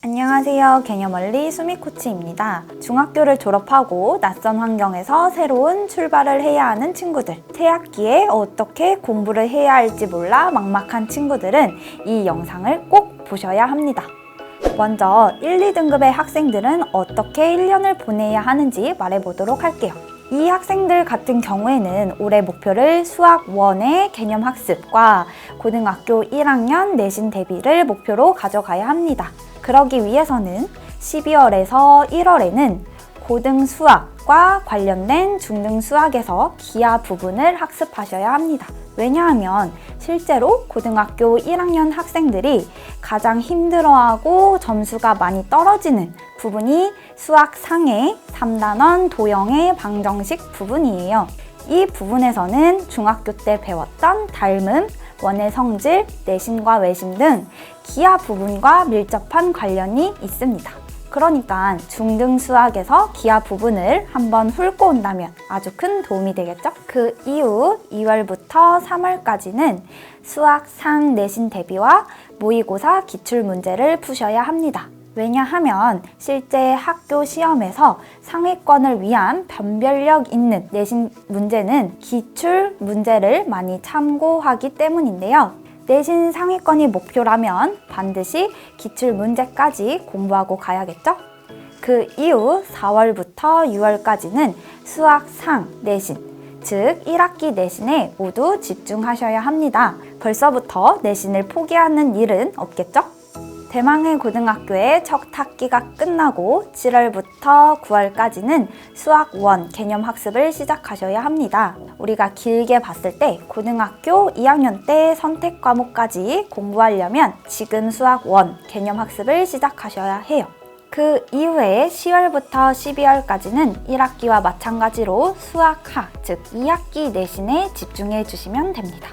안녕하세요. 개념원리 수미코치입니다. 중학교를 졸업하고 낯선 환경에서 새로운 출발을 해야 하는 친구들, 새 학기에 어떻게 공부를 해야 할지 몰라 막막한 친구들은 이 영상을 꼭 보셔야 합니다. 먼저 1, 2등급의 학생들은 어떻게 1년을 보내야 하는지 말해보도록 할게요. 이 학생들 같은 경우에는 올해 목표를 수학 1의 개념 학습과 고등학교 1학년 내신 대비를 목표로 가져가야 합니다. 그러기 위해서는 12월에서 1월에는 고등 수학과 관련된 중등 수학에서 기하 부분을 학습하셔야 합니다. 왜냐하면 실제로 고등학교 1학년 학생들이 가장 힘들어하고 점수가 많이 떨어지는 부분이 수학 상해, 3단원, 도형의 방정식 부분이에요. 이 부분에서는 중학교 때 배웠던 닮음, 원의 성질, 내신과 외신 등 기하 부분과 밀접한 관련이 있습니다. 그러니까 중등 수학에서 기하 부분을 한번 훑고 온다면 아주 큰 도움이 되겠죠? 그 이후 2월부터 3월까지는 수학 상 내신 대비와 모의고사 기출 문제를 푸셔야 합니다. 왜냐하면 실제 학교 시험에서 상위권을 위한 변별력 있는 내신 문제는 기출 문제를 많이 참고하기 때문인데요. 내신 상위권이 목표라면 반드시 기출 문제까지 공부하고 가야겠죠? 그 이후 4월부터 6월까지는 수학 상 내신, 즉 1학기 내신에 모두 집중하셔야 합니다. 벌써부터 내신을 포기하는 일은 없겠죠? 대망의 고등학교의 첫 학기가 끝나고 7월부터 9월까지는 수학 1 개념 학습을 시작하셔야 합니다. 우리가 길게 봤을 때 고등학교 2학년 때 선택 과목까지 공부하려면 지금 수학 1 개념 학습을 시작하셔야 해요. 그 이후에 10월부터 12월까지는 1학기와 마찬가지로 수학하, 즉 2학기 내신에 집중해 주시면 됩니다.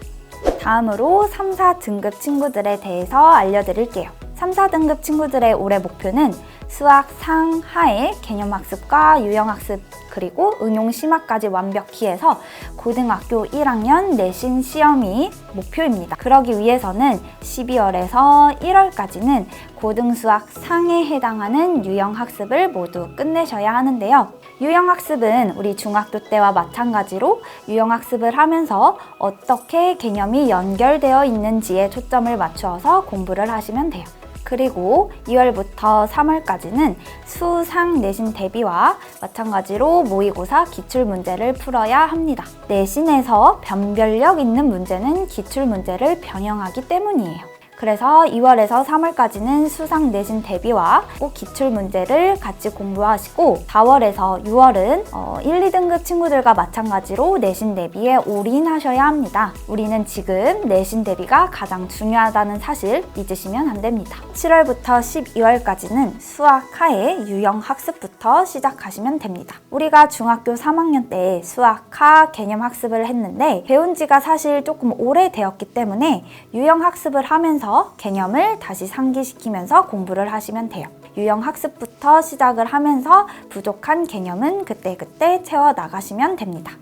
다음으로 3, 4등급 친구들에 대해서 알려드릴게요. 3, 4등급 친구들의 올해 목표는 수학 상하의 개념학습과 유형학습 그리고 응용심화까지 완벽히 해서 고등학교 1학년 내신 시험이 목표입니다. 그러기 위해서는 12월에서 1월까지는 고등수학 상에 해당하는 유형학습을 모두 끝내셔야 하는데요. 유형학습은 우리 중학교 때와 마찬가지로 유형학습을 하면서 어떻게 개념이 연결되어 있는지에 초점을 맞추어서 공부를 하시면 돼요. 그리고 2월부터 3월까지는 수상 내신 대비와 마찬가지로 모의고사 기출문제를 풀어야 합니다. 내신에서 변별력 있는 문제는 기출문제를 변형하기 때문이에요. 그래서 2월에서 3월까지는 수상 내신 대비와 꼭 기출문제를 같이 공부하시고 4월에서 6월은 1, 2등급 친구들과 마찬가지로 내신 대비에 올인하셔야 합니다. 우리는 지금 내신 대비가 가장 중요하다는 사실 잊으시면 안 됩니다. 7월부터 12월까지는 수학하의 유형학습부터 시작하시면 됩니다. 우리가 중학교 3학년 때 수학하 개념학습을 했는데 배운 지가 사실 조금 오래되었기 때문에 유형학습을 하면서 개념을 다시 상기시키면서 공부를 하시면 돼요. 유형학습부터 시작을 하면서 부족한 개념은 그때그때 채워나가시면 됩니다.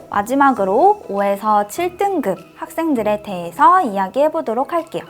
마지막으로 5에서 7등급 학생들에 대해서 이야기해 보도록 할게요.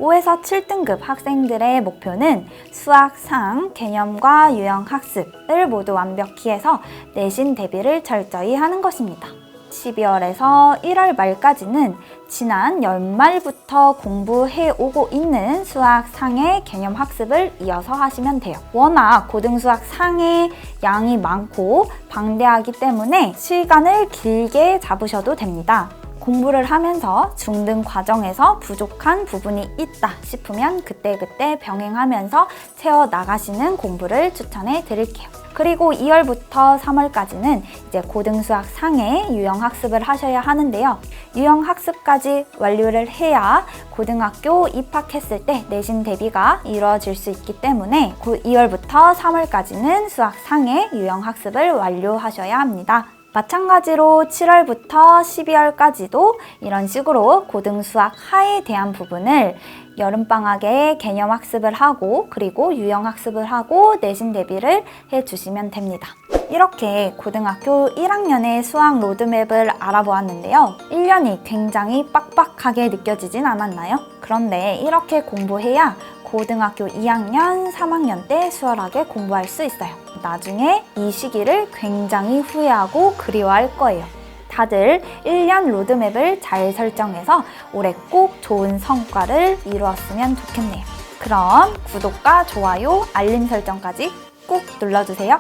5에서 7등급 학생들의 목표는 수학 상 개념과 유형학습을 모두 완벽히 해서 내신 대비를 철저히 하는 것입니다. 12월에서 1월 말까지는 지난 연말부터 공부해오고 있는 수학 상의 개념 학습을 이어서 하시면 돼요. 워낙 고등수학 상의 양이 많고 방대하기 때문에 시간을 길게 잡으셔도 됩니다. 공부를 하면서 중등 과정에서 부족한 부분이 있다 싶으면 그때그때 병행하면서 채워나가시는 공부를 추천해 드릴게요. 그리고 2월부터 3월까지는 이제 고등수학 상의 유형학습을 하셔야 하는데요. 유형학습까지 완료를 해야 고등학교 입학했을 때 내신 대비가 이루어질 수 있기 때문에 2월부터 3월까지는 수학 상의 유형학습을 완료하셔야 합니다. 마찬가지로 7월부터 12월까지도 이런 식으로 고등수학 하에 대한 부분을 여름방학에 개념학습을 하고 그리고 유형학습을 하고 내신 대비를 해주시면 됩니다. 이렇게 고등학교 1학년의 수학 로드맵을 알아보았는데요. 1년이 굉장히 빡빡하게 느껴지진 않았나요? 그런데 이렇게 공부해야 고등학교 2학년, 3학년 때 수월하게 공부할 수 있어요. 나중에 이 시기를 굉장히 후회하고 그리워할 거예요. 다들 1년 로드맵을 잘 설정해서 올해 꼭 좋은 성과를 이루었으면 좋겠네요. 그럼 구독과 좋아요, 알림 설정까지 꾹 눌러주세요.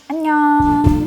안녕.